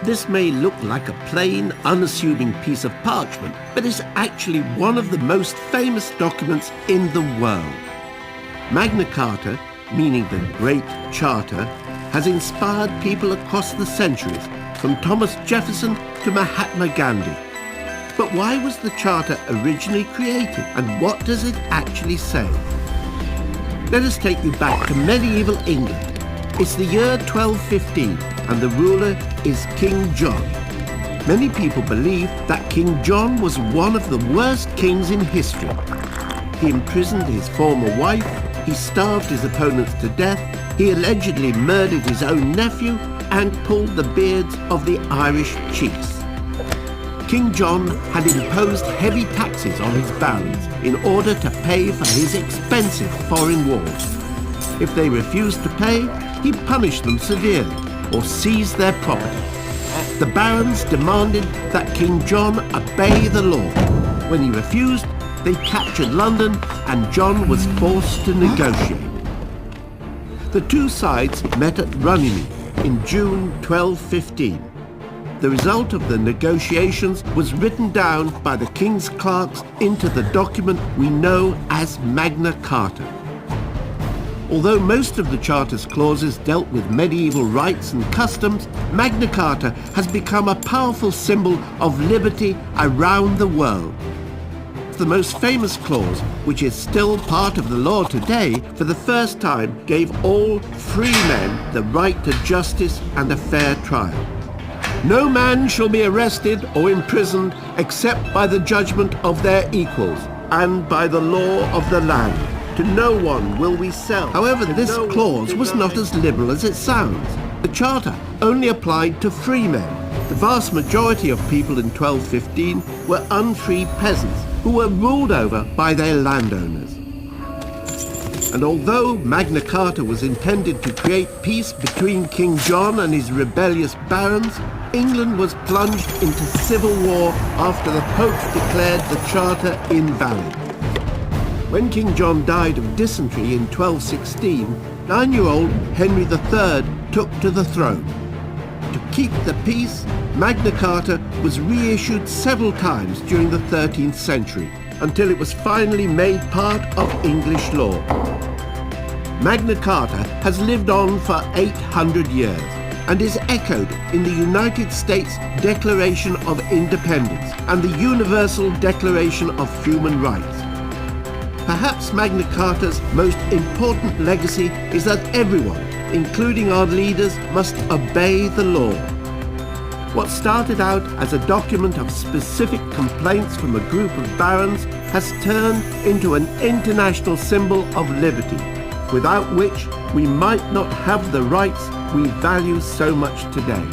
This may look like a plain, unassuming piece of parchment, but is actually one of the most famous documents in the world. Magna Carta, meaning the Great Charter, has inspired people across the centuries, from Thomas Jefferson to Mahatma Gandhi. But why was the Charter originally created, and what does it actually say? Let us take you back to medieval England. It's the year 1215, and the ruler is King John. Many people believe that King John was one of the worst kings in history. He imprisoned his former wife, he starved his opponents to death, he allegedly murdered his own nephew, and pulled the beards of the Irish chiefs. King John had imposed heavy taxes on his barons in order to pay for his expensive foreign wars. If they refused to pay, he punished them severely or seized their property. The barons demanded that King John obey the law. When he refused, they captured London and John was forced to negotiate. The two sides met at Runnymede in June 1215. The result of the negotiations was written down by the king's clerks into the document we know as Magna Carta. Although most of the Charter's clauses dealt with medieval rights and customs, Magna Carta has become a powerful symbol of liberty around the world. The most famous clause, which is still part of the law today, for the first time gave all free men the right to justice and a fair trial. No man shall be arrested or imprisoned except by the judgment of their equals and by the law of the land. To no one will we sell. However, this clause was not as liberal as it sounds. The Charter only applied to free men. The vast majority of people in 1215 were unfree peasants who were ruled over by their landowners. And although Magna Carta was intended to create peace between King John and his rebellious barons, England was plunged into civil war after the Pope declared the Charter invalid. When King John died of dysentery in 1216, 9-year-old Henry III took to the throne. To keep the peace, Magna Carta was reissued several times during the 13th century, until it was finally made part of English law. Magna Carta has lived on for 800 years and is echoed in the United States Declaration of Independence and the Universal Declaration of Human Rights. Perhaps Magna Carta's most important legacy is that everyone, including our leaders, must obey the law. What started out as a document of specific complaints from a group of barons has turned into an international symbol of liberty, without which we might not have the rights we value so much today.